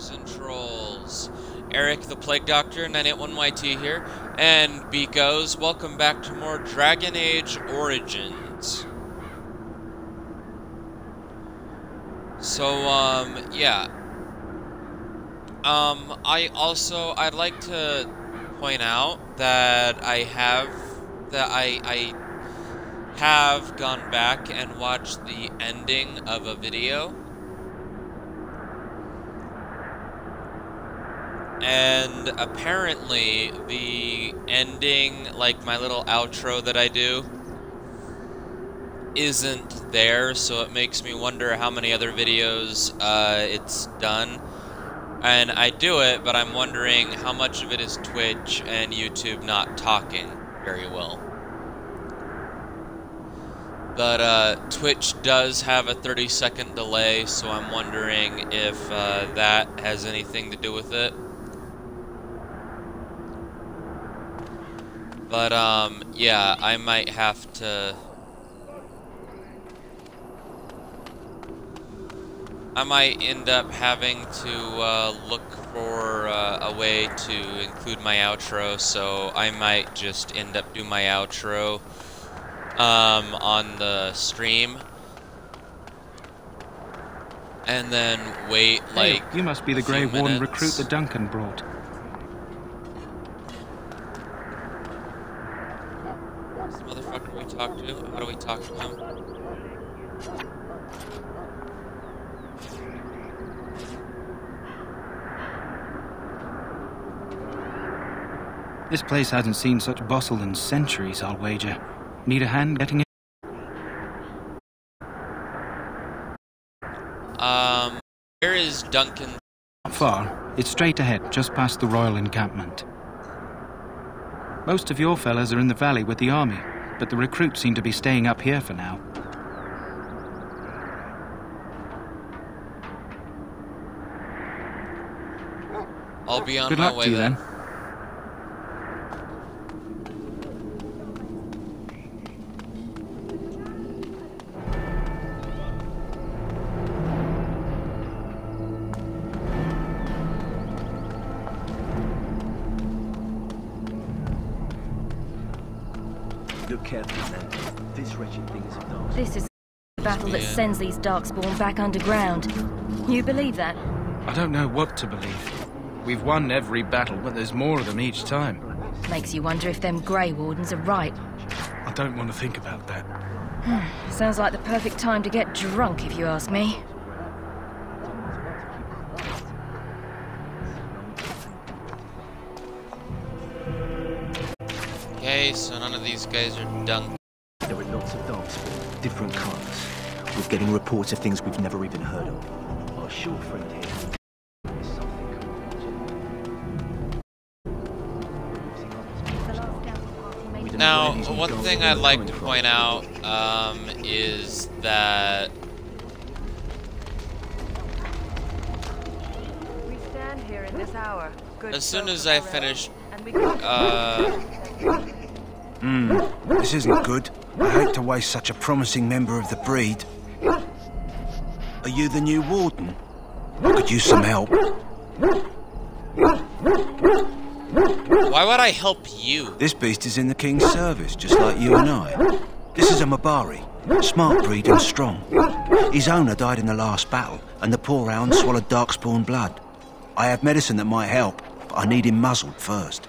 Boys and Trolls. Eric the Plague Doctor, 981YT here, and Beekos. Welcome back to more Dragon Age Origins. So, yeah. I'd like to point out that I have gone back and watched the ending of a video. And apparently the ending, like my little outro that I do, isn't there, so it makes me wonder how many other videos it's done. And I do it, but I'm wondering how much of it is Twitch and YouTube not talking very well. But Twitch does have a 30-second delay, so I'm wondering if that has anything to do with it. But, yeah, I might have to... I might end up having to look for a way to include my outro, so I might just end up doing my outro on the stream. And then wait, like, hey, you must be the Grey Warden recruit that Duncan brought. Motherfucker we talk to? How do we talk to him? This place hasn't seen such bustle in centuries, I'll wager. Need a hand getting in? Where is Duncan? Not far. It's straight ahead, just past the royal encampment. Most of your fellas are in the valley with the army, but the recruits seem to be staying up here for now. I'll be on Good my luck way to you then. Look carefully, man. This wretched thing is a dog. This is the battle that sends these Darkspawn back underground. You believe that? I don't know what to believe. We've won every battle, but there's more of them each time. Makes you wonder if them Grey Wardens are right. I don't want to think about that. Sounds like the perfect time to get drunk, if you ask me. Okay, so none of these guys are dunk. There are lots of dogs, different colours. We're getting reports of things we've never even heard of. Our short friend here. Now, one thing I'd like to point out is that We stand here in this hour. as soon as I finish, This isn't good. I hate to waste such a promising member of the breed. Are you the new warden? I could use some help. why would I help you? This beast is in the king's service, just like you and I. This is a Mabari, smart breed and strong. His owner died in the last battle, and the poor hound swallowed Darkspawn blood. I have medicine that might help, but I need him muzzled first.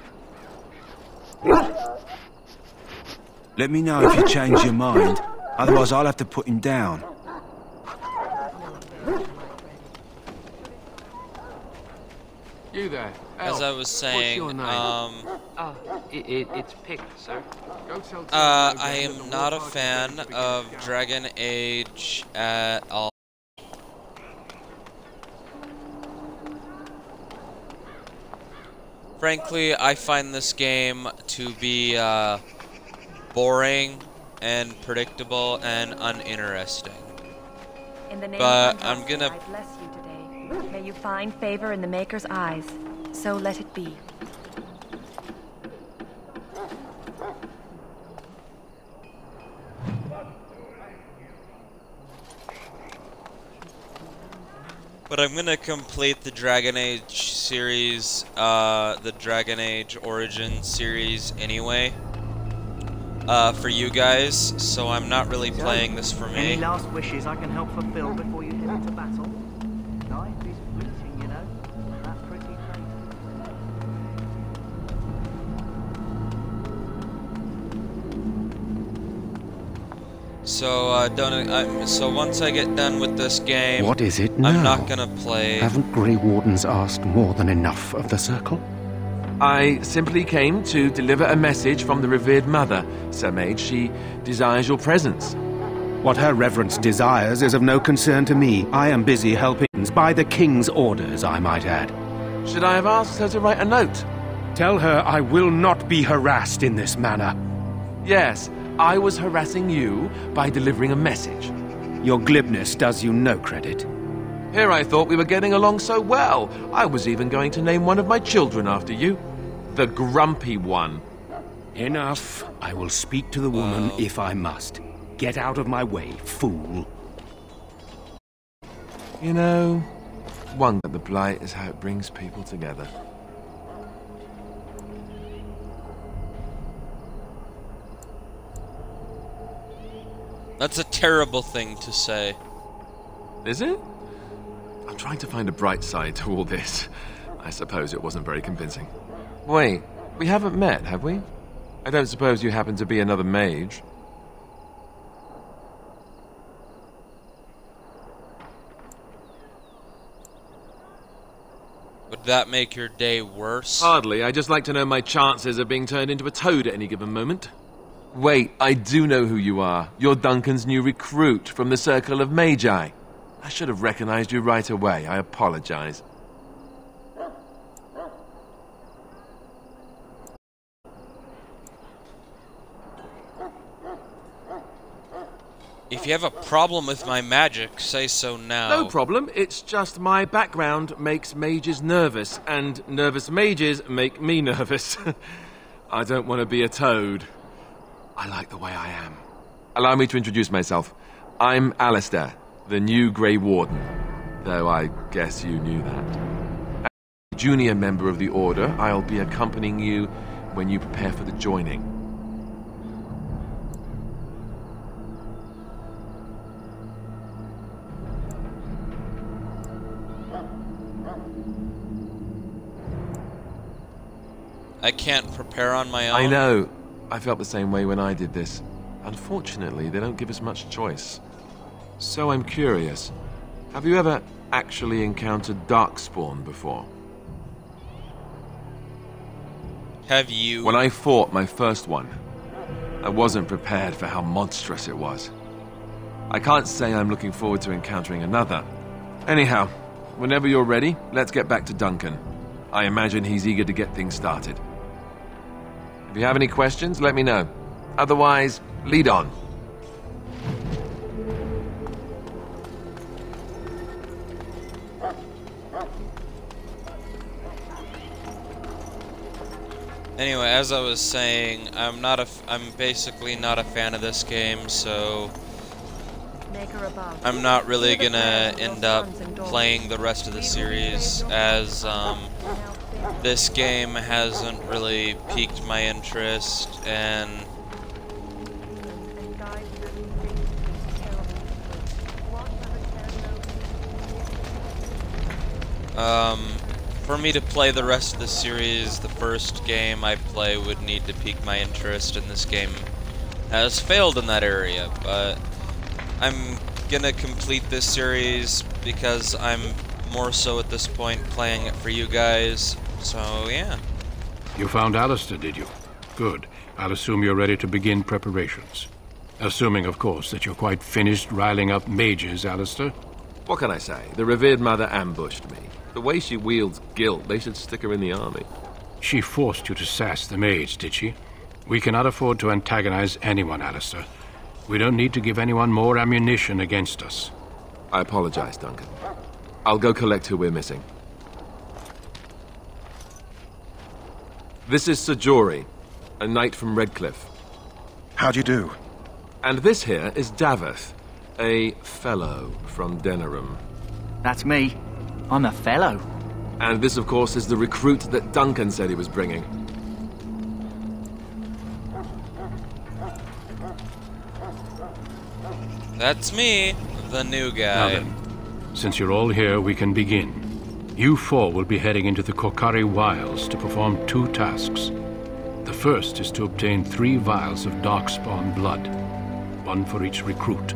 Let me know if you change your mind, otherwise I'll have to put him down. You there. As I was saying, It's Pick, sir. I am not a fan of Dragon Age at all. Frankly, I find this game to be boring and predictable and uninteresting. But I'm gonna... I bless you today. May you find favor in the Maker's eyes. So let it be. But I'm gonna complete the Dragon Age series, the Dragon Age Origin series anyway, for you guys, so I'm not really playing this for Any me. last wishes I can help fulfill before you head into battle? Life is fleeting, you know. That pretty face. So, so once I get done with this game, What is it now? I'm not gonna play. Haven't Grey Wardens asked more than enough of the Circle? I simply came to deliver a message from the revered mother, Sir Mage. She desires your presence. What her reverence desires is of no concern to me. I am busy helping by the King's orders, I might add. Should I have asked her to write a note? Tell her I will not be harassed in this manner. Yes, I was harassing you by delivering a message. Your glibness does you no credit. Here I thought we were getting along so well. I was even going to name one of my children after you. The Grumpy One. Enough. I will speak to the woman if I must. Get out of my way, fool. You know, one that the Blight is how it brings people together. That's a terrible thing to say. Is it? I'm trying to find a bright side to all this. I suppose it wasn't very convincing. Wait, we haven't met, have we? I don't suppose you happen to be another mage? Would that make your day worse? Hardly. I just like to know my chances of being turned into a toad at any given moment. Wait, I do know who you are. You're Duncan's new recruit from the Circle of Magi. I should have recognized you right away. I apologize. If you have a problem with my magic, say so now. No problem. It's just my background makes mages nervous, and nervous mages make me nervous. I don't want to be a toad. I like the way I am. Allow me to introduce myself. I'm Alistair, the new Grey Warden, though I guess you knew that. As a junior member of the Order, I'll be accompanying you when you prepare for the joining. I can't prepare on my own. I know. I felt the same way when I did this. Unfortunately, they don't give us much choice. So I'm curious. Have you ever actually encountered Darkspawn before? Have you? When I fought my first one, I wasn't prepared for how monstrous it was. I can't say I'm looking forward to encountering another. Anyhow, whenever you're ready, let's get back to Duncan. I imagine he's eager to get things started. If you have any questions, let me know. Otherwise, lead on. Anyway, as I was saying, I'm basically not a fan of this game, so I'm not really gonna end up playing the rest of the series, as this game hasn't really piqued my interest, and for me to play the rest of the series, the first game I play would need to pique my interest, and this game has failed in that area, but I'm gonna complete this series because I'm more so at this point playing it for you guys, so yeah. You found Alistair, did you? Good. I'll assume you're ready to begin preparations. Assuming, of course, that you're quite finished riling up mages, Alistair. What can I say? The revered mother ambushed me. The way she wields guilt, they should stick her in the army. She forced you to sass the mage, did she? We cannot afford to antagonize anyone, Alistair. We don't need to give anyone more ammunition against us. I apologize, Duncan. I'll go collect who we're missing. This is Sir Jory, a knight from Redcliffe. How do you do? And this here is Daveth, a fellow from Denerim. That's me. I'm a fellow. And this, of course, is the recruit that Duncan said he was bringing. That's me, the new Now guy. then, since you're all here, we can begin. You four will be heading into the Korkari Wilds to perform 2 tasks. The first is to obtain 3 vials of Darkspawn blood, 1 for each recruit.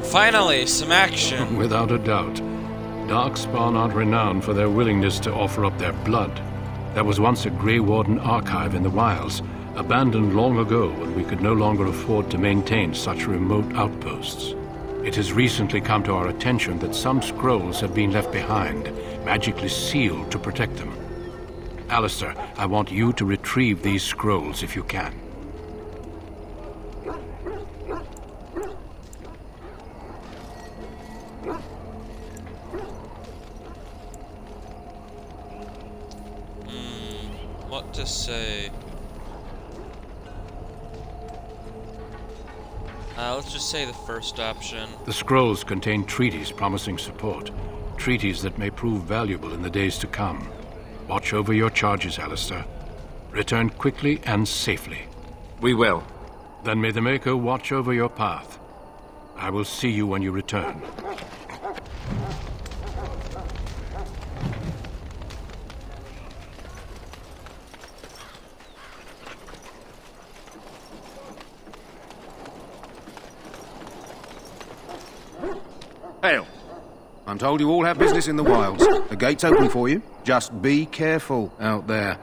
Finally, some action. Without a doubt. Darkspawn aren't renowned for their willingness to offer up their blood. There was once a Grey Warden archive in the wilds, abandoned long ago when we could no longer afford to maintain such remote outposts. It has recently come to our attention that some scrolls have been left behind, magically sealed to protect them. Alistair, I want you to retrieve these scrolls if you can. What to say? Let's just say the first option. The scrolls contain treaties promising support. Treaties that may prove valuable in the days to come. Watch over your charges, Alistair. Return quickly and safely. We will. Then may the Maker watch over your path. I will see you when you return. Hail. I'm told you all have business in the wilds. The gate's open for you. Just be careful out there.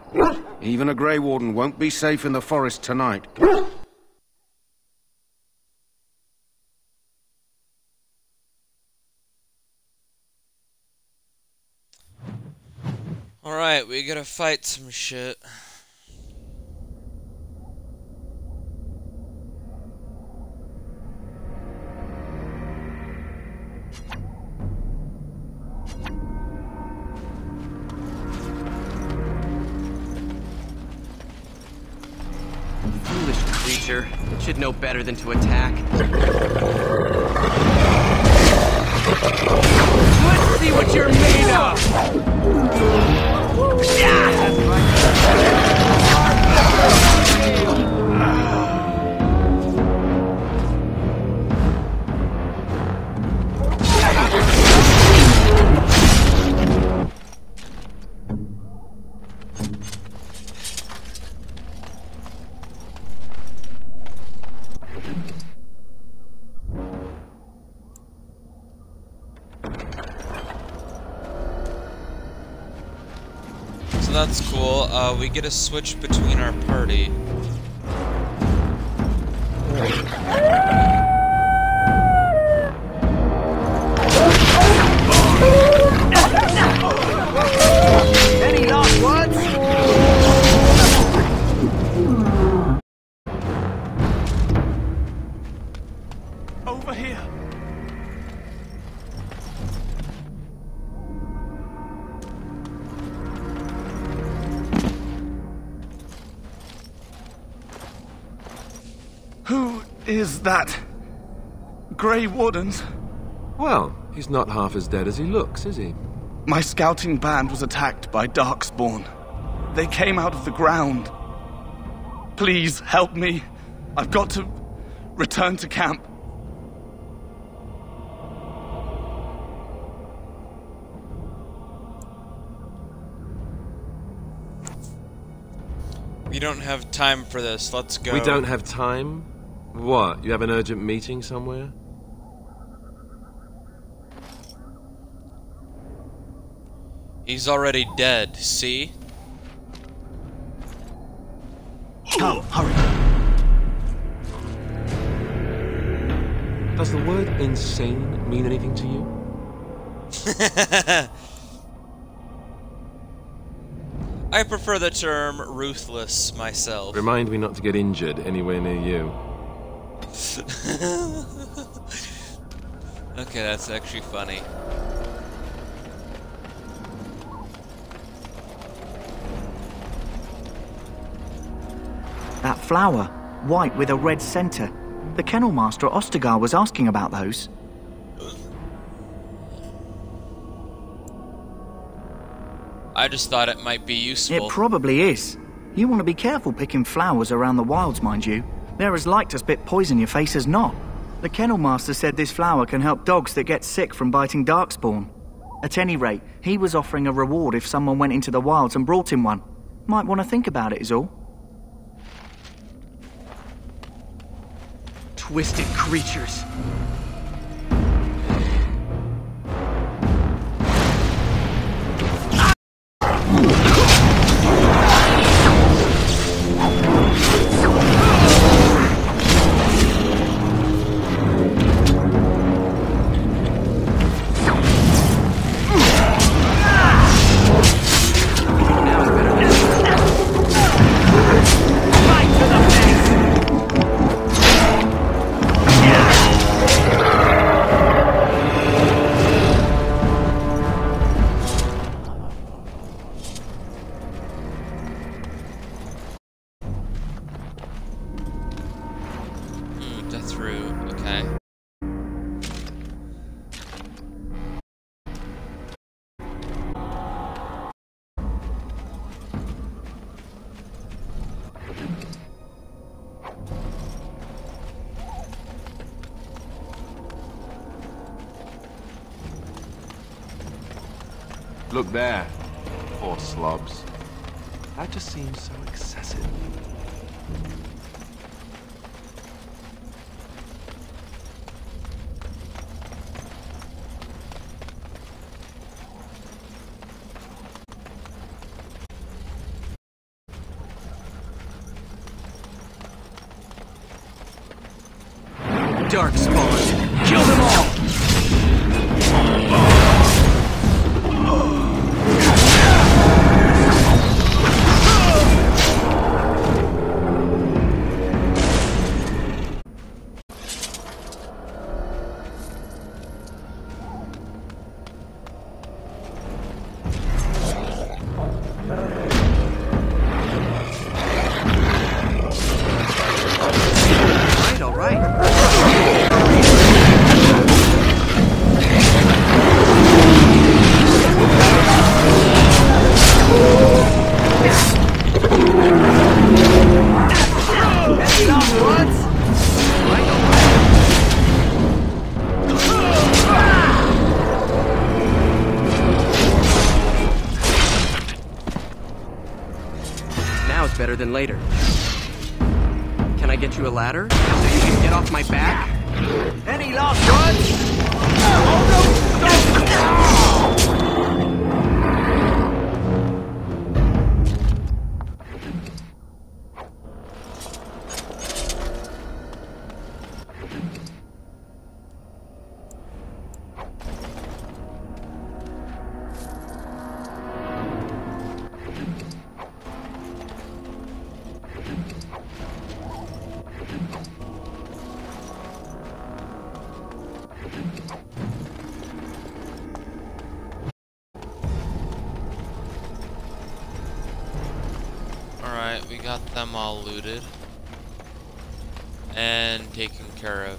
Even a Grey Warden won't be safe in the forest tonight. Alright, we gotta fight some shit. Foolish creature. It should know better than to attack. Let's see what you're made of! So that's cool. We get a switch between our party. Any last words? Over here. Who is that? Grey Wardens? Well, he's not half as dead as he looks, is he? My scouting band was attacked by Darkspawn. They came out of the ground. Please help me. I've got to return to camp. We don't have time for this. Let's go. We don't have time? What? You have an urgent meeting somewhere? He's already dead, see? Come, hurry. Does the word insane mean anything to you? I prefer the term ruthless myself. Remind me not to get injured anywhere near you. Okay, that's actually funny. flower, white with a red center. The kennel master at Ostagar was asking about those. I just thought it might be useful. It probably is. You want to be careful picking flowers around the wilds, mind you. They're as like to spit poison in your face as not. The kennel master said this flower can help dogs that get sick from biting darkspawn. At any rate, he was offering a reward if someone went into the wilds and brought him one. Might want to think about it is all. Twisted creatures. Death root, okay. Look there. Poor slobs. That just seems so excessive. Darkspawn. Kill them all! All right. Now is better than later. Can I get you a ladder so you can get off my back? Any last Alright, we got them all looted and taken care of.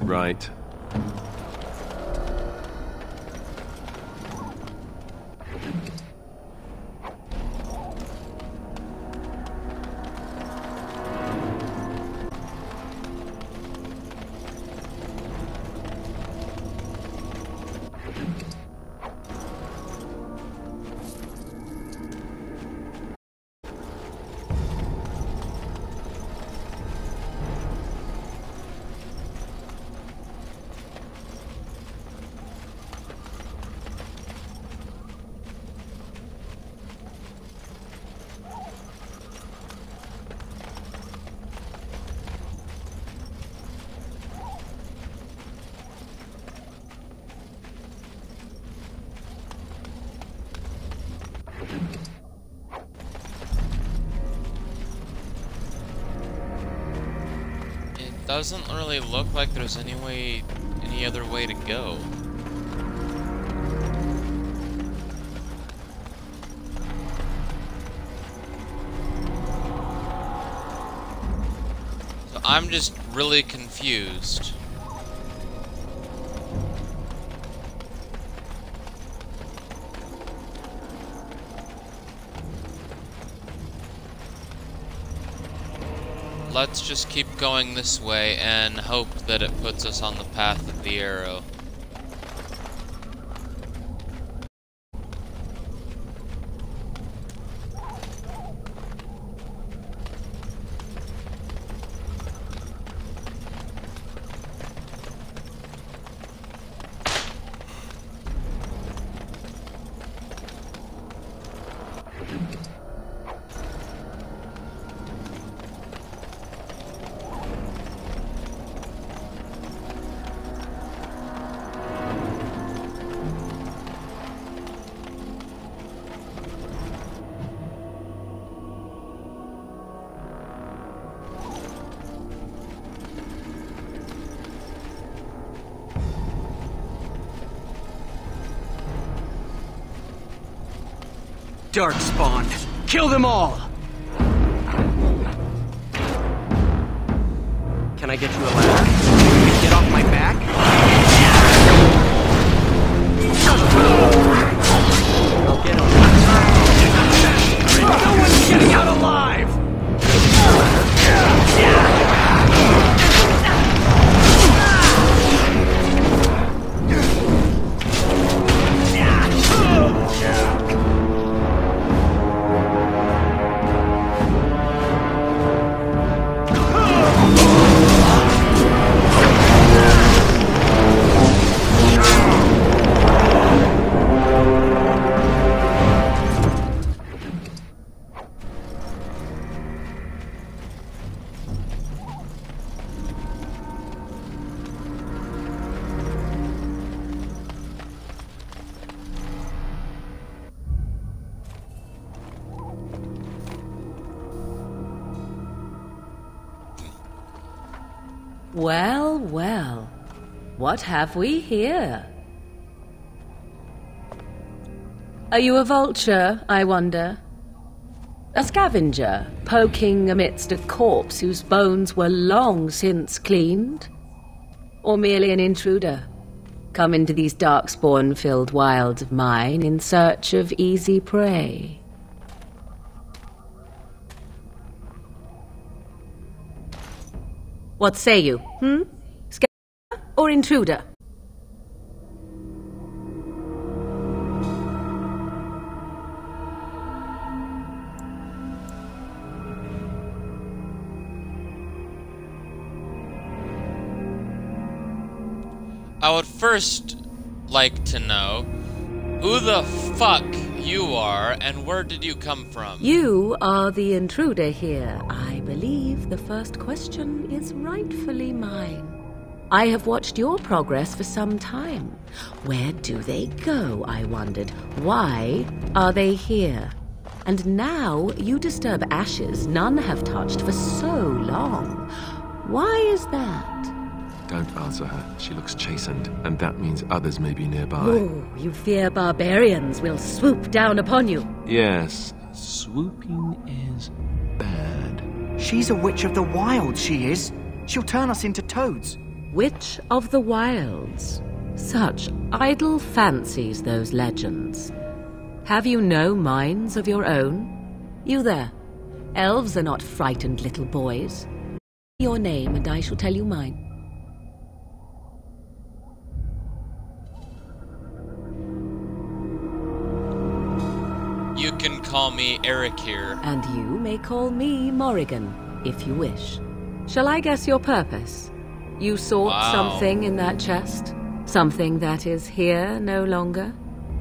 Right. Doesn't really look like there's any other way to go. So I'm just really confused. Let's just keep going this way and hope that it puts us on the path of the arrow. Darkspawn! Kill them all! Can I get you a ladder? Can you get off my back? I'll get on it. No one's getting out alive! Well, well. What have we here? Are you a vulture, I wonder? A scavenger, poking amidst a corpse whose bones were long since cleaned? Or merely an intruder, come into these darkspawn-filled wilds of mine in search of easy prey? What say you, Scavenger or intruder? I would first like to know who the fuck you are and where did you come from? You are the intruder here. I believe the first question is rightfully mine. I have watched your progress for some time. Where do they go, I wondered? Why are they here? And now you disturb ashes none have touched for so long. Why is that? Don't answer her. She looks chastened, and that means others may be nearby. Oh, you fear barbarians will swoop down upon you. Yes, swooping is bad. She's a witch of the wild, she is. She'll turn us into toads. Witch of the Wilds. Such idle fancies, those legends. Have you no minds of your own? You there. Elves are not frightened little boys. Your name and I shall tell you mine. You can call me Eric here. And you may call me Morrigan, if you wish. Shall I guess your purpose? You sought something in that chest? Something that is here no longer?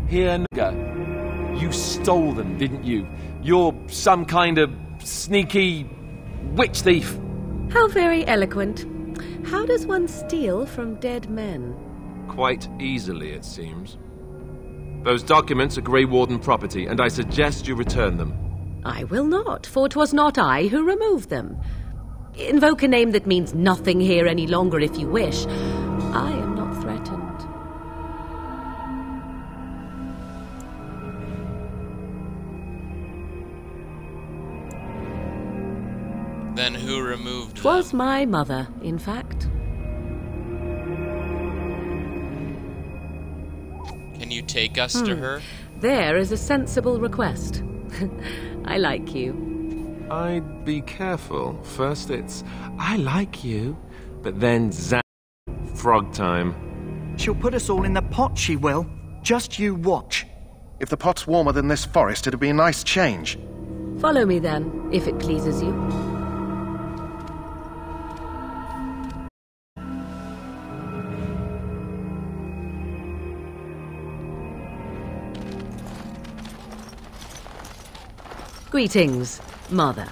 Here no longer? You stole them, didn't you? You're some kind of sneaky witch thief. How very eloquent. How does one steal from dead men? Quite easily, it seems. Those documents are Grey Warden property, and I suggest you return them. I will not, for 'twas not I who removed them. Invoke a name that means nothing here any longer if you wish. I am not threatened. Then who removed 'Twas my mother, in fact. Can you take us to her? There is a sensible request. I like you. I'd be careful. First it's, I like you, but then zap, frog time. She'll put us all in the pot, she will. Just you watch. If the pot's warmer than this forest, it'd be a nice change. Follow me then, if it pleases you. Greetings, Mother.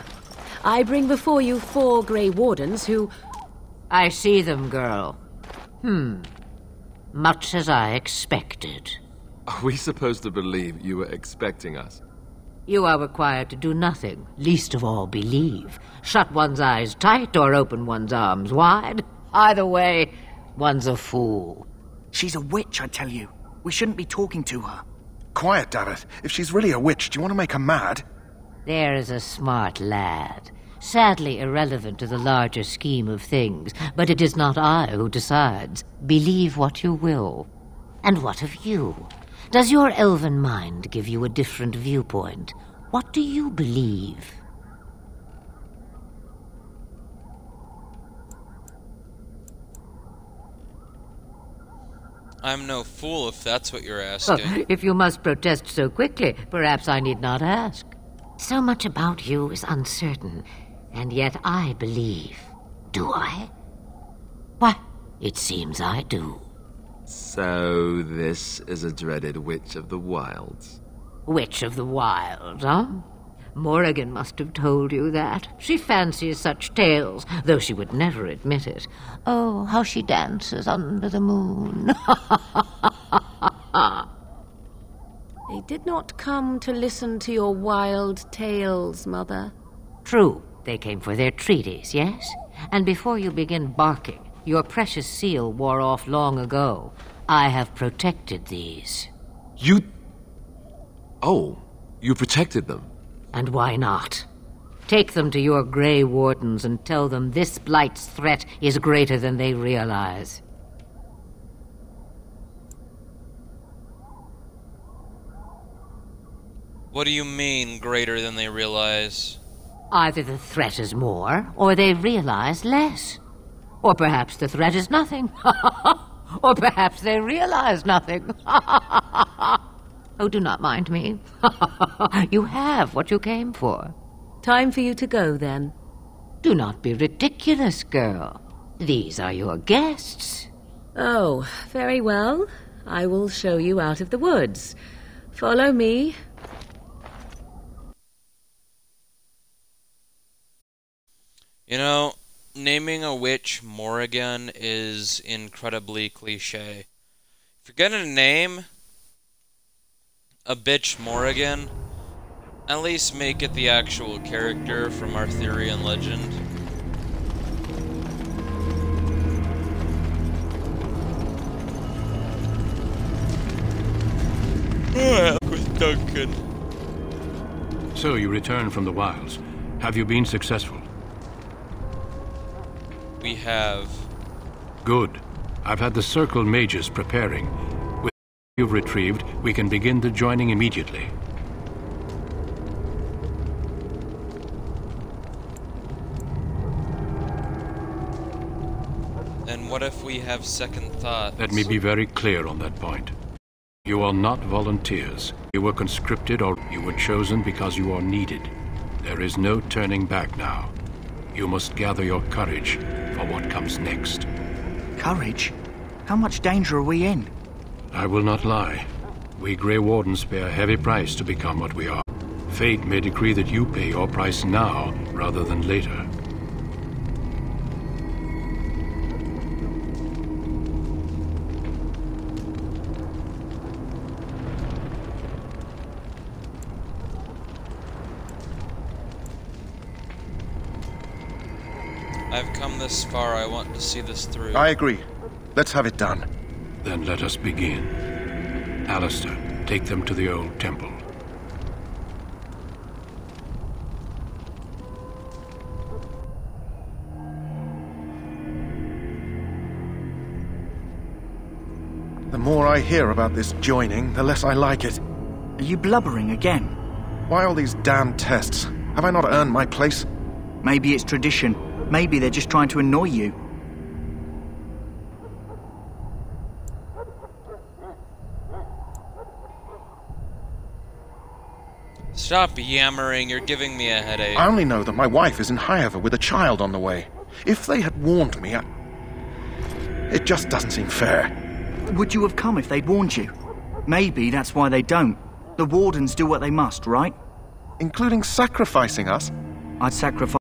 I bring before you 4 Grey Wardens who... I see them, girl. Much as I expected. Are we supposed to believe you were expecting us? You are required to do nothing, least of all believe. Shut one's eyes tight or open one's arms wide. Either way, one's a fool. She's a witch, I tell you. We shouldn't be talking to her. Quiet, Dareth. If she's really a witch, do you want to make her mad? There is a smart lad. Sadly irrelevant to the larger scheme of things, but it is not I who decides. Believe what you will. And what of you? Does your elven mind give you a different viewpoint? What do you believe? I'm no fool if that's what you're asking. If you must protest so quickly, perhaps I need not ask. So much about you is uncertain, and yet I believe. Do I? Why, it seems I do. So this is a dreaded Witch of the Wilds. Witch of the Wilds, huh? Morrigan must have told you that. She fancies such tales, though she would never admit it. Oh, how she dances under the moon. They did not come to listen to your wild tales, Mother. True, they came for their treaties, yes? And before you begin barking, your precious seal wore off long ago. I have protected these. You... Oh, you protected them? And why not? Take them to your Grey Wardens and tell them this blight's threat is greater than they realize. What do you mean, greater than they realize? Either the threat is more, or they realize less. Or perhaps the threat is nothing. Or perhaps they realize nothing. Oh, do not mind me. You have what you came for. Time for you to go, then. Do not be ridiculous, girl. These are your guests. Oh, very well. I will show you out of the woods. Follow me. You know, naming a witch Morrigan is incredibly cliche. If you're gonna name a bitch Morrigan, at least make it the actual character from Arthurian legend. With Duncan. So you return from the wilds. Have you been successful? We have. Good. I've had the Circle mages preparing. With what you've retrieved, we can begin the joining immediately. And what if we have second thoughts? Let me be very clear on that point. You are not volunteers. You were conscripted or you were chosen because you are needed. There is no turning back now. You must gather your courage for what comes next. Courage? How much danger are we in? I will not lie. We Grey Wardens pay a heavy price to become what we are. Fate may decree that you pay your price now rather than later. I've come this far, I want to see this through. I agree. Let's have it done. Then let us begin. Alistair, take them to the old temple. The more I hear about this joining, the less I like it. Are you blubbering again? Why all these damn tests? Have I not earned my place? Maybe it's tradition. Maybe they're just trying to annoy you. Stop yammering, you're giving me a headache. I only know that my wife is in Highever with a child on the way. If they had warned me, it just doesn't seem fair. Would you have come if they'd warned you? Maybe that's why they don't. The Wardens do what they must, right? Including sacrificing us? I'd sacrifice